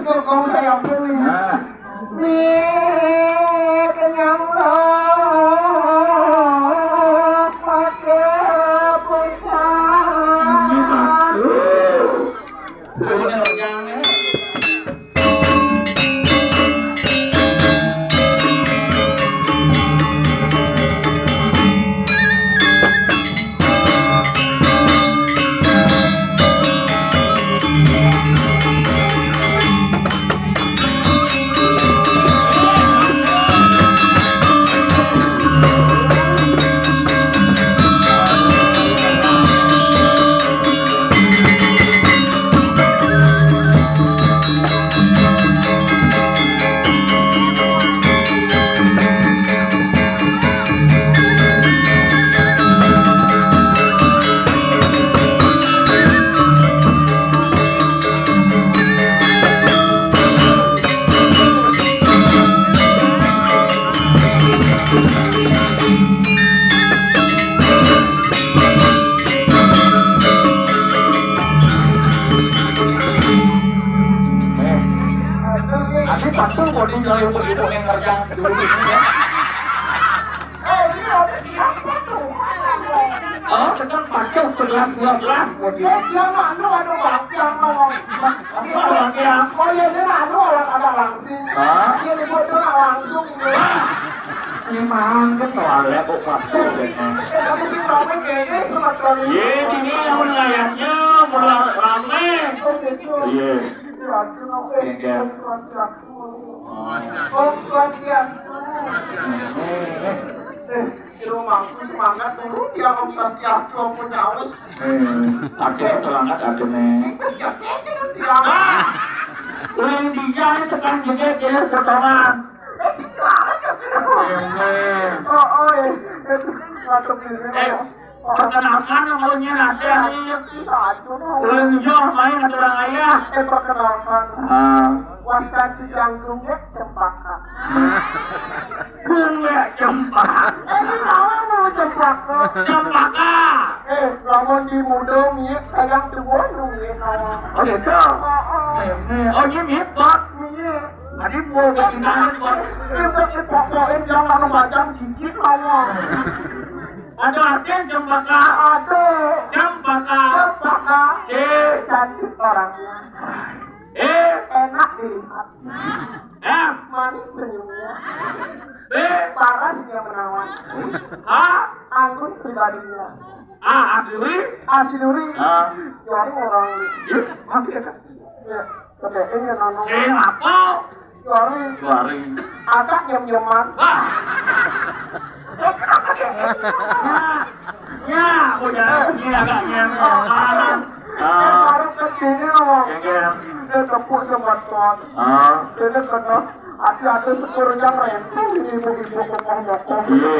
cekel kau sayang dewi. Di kenyang pakai semangat dulu dia Om Swastiastu punya aus. Ada terangkat ada nih. Ulang dia tekan juga dia potongan. Perkenalkan namanya ada nih. Ulang jauh main ada orang ayah. Perkenalkan. Wacan janggungnya cempaka. Bunga cempaka. Ini mau cempaka. Cempaka. Lamun di mudong ya sayang tuan dong ya. Oh gitu. Oh ini mipot. Tadi mau begini kok. Ini pokoknya jangan macam cicit lawan. Ada artian cempaka. Ada. Cempaka. Cempaka. C. Cantik orangnya. Enak dilihat. M. Manis senyumnya. B. Parasnya menawan. H. Anggun pribadinya. A. Asli. Asiluri. Jadi orang Maksudnya kan? ya, kebetulan nono. C. Apa? Jadi Suari. agak nyem-nyeman. Ya, udah ini agak nyentuhan. Baru kesini loh. Gengger. Dia tepuk jembatan. Dia kena hati-hati syukur yang renteng ini ibu-ibu kokong-kokong. Iya.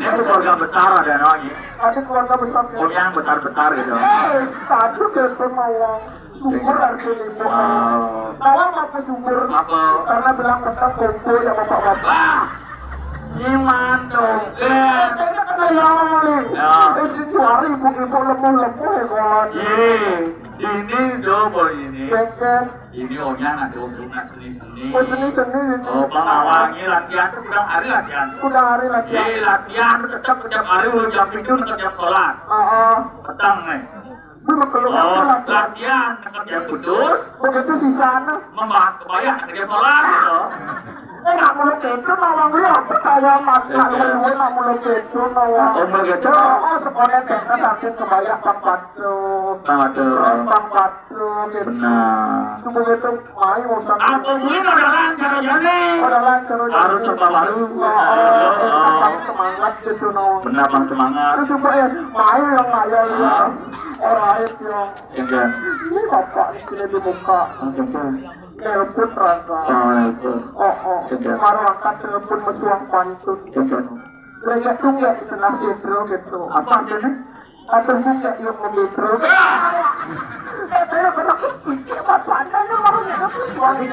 Ini tuh keluarga besar ada lagi. Ada keluarga besar. Oh yang besar-besar gitu. Tadi dia mau syukur harus ibu. Awal apa syukur? Apa? Karena bilang petang kumpul ya bapak-bapak. Iman dong. Kayaknya kena yang nih. Ya. Itu hari ibu-ibu lemah-lemah ya kawan. Ini double ini. Kayaknya. Ini orangnya ada hubungan seni-seni. Oh seni-seni. Oh pengawangi latihan tuh udah hari latihan. Udah hari lagi. Latihan tetap setiap hari lu jam itu setiap sholat. Petang nih. Oh latihan jam kudus. Begitu di sana. Membahas kebayang setiap sholat gitu. Nggak mulai gitu nawang lu apa kayak makna lu nggak mulai gitu nawang. Oh mulai gitu. Oh sekolah kita sakit kebayang pangpatu. Pangpatu. Benar. Cuma gitu main usah. Aku mungkin udah lancar aja nih. Udah lancar. Harus serba baru. Semangat gitu nawang. Benar bang semangat. Terus coba ya main yang ngayal ya. Orang yang Yang ini bapak ini dibuka. Telepon rasa. Baru angkat telepon mesuang pantun. Lagi tunggu di tengah sentro gitu. Apa artinya? Atau bunga yang membetro. Saya pernah kunci bapaknya nih mau suami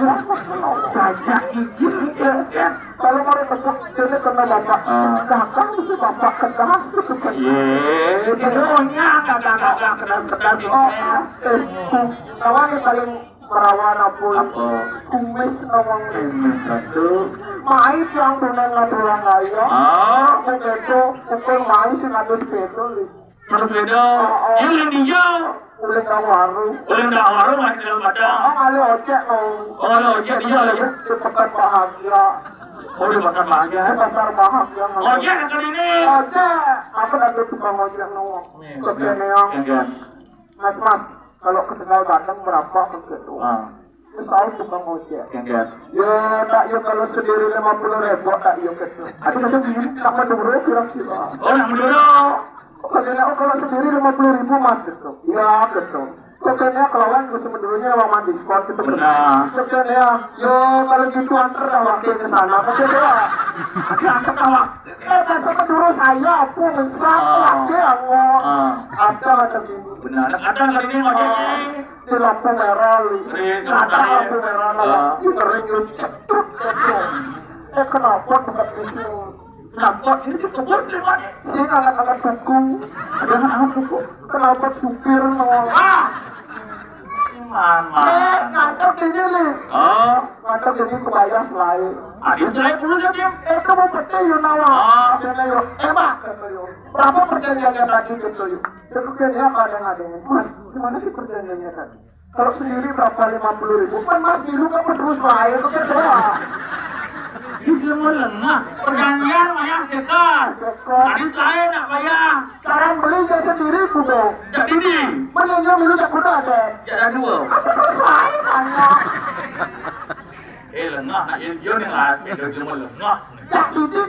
saja izin ya. Kalau mau besok jadi kena bapak. Kakak mesti bapak kedas itu kan. Itu ohnya kagak kena. Kawan yang paling perawan apa? Apa? Kumis nawang Ini satu. mais yang dunan ngadulang ayo. Oh, Begitu, pukul mais yang ada sepeda. terus beda. Ini dia. Udah tahu warung. Boleh nggak warung masih dalam padang. Kali ojek dong. Oh, ada ojek dia lagi. Di pekan bahagia. Oh, di pasar bahagia. Di pasar bahagia. Ojek yang kali ini. Ojek. Aku ada tukang ojek nongol. Kekene yang. Mas, kalau ketinggal datang berapa begitu? Tahu tukang ojek. Ya, tak ya kalau sendiri 50.000 tak ya gitu. Tapi kalau begini, sama dulu kira-kira. Oh, nak dulu. Kalau sendiri 50.000 mas gitu. Ya gitu. Sebenarnya kawan gue sebenarnya mau mandi sport itu benar. Sebenarnya, yo kalau gitu antar waktu ke sana. Mungkin ya. Antar kawan. Besok dulu saya pun mensak lagi aku. Ada macam ini. Benar. Ada kali ini ojeknya. Di lampu merah lu. Ada lampu merah lagi kering lu cetuk cetuk. Kenapa bukan itu? Kenapa ini sih kebun lewat? Sini anak-anak buku. Ada anak buku. Kenapa supir nol? Mama. Ngantuk ini nih. Oh. Ngantuk ini kebayang selain. Adik selain dulu saja. Itu mau peti yuk nawa. Jadi yuk. Emak kata yuk. Berapa perjanjiannya tadi gitu yuk? Perjanjiannya kadang-kadang. Mas, gimana sih perjanjiannya tadi? Kalau sendiri berapa 50.000? Kan mas dulu kan terus lain. Itu kan doa. Ini mau lengah. Perjanjian bayar sekat. Adik selain nak bayar. Cara beli dia sendiri kudo. Jadi ini. Belinya milu cak kudo ada. Ada dua. Terus lain hanya. Lengah nak dia ni lah. Dia cuma lengah. Cak ini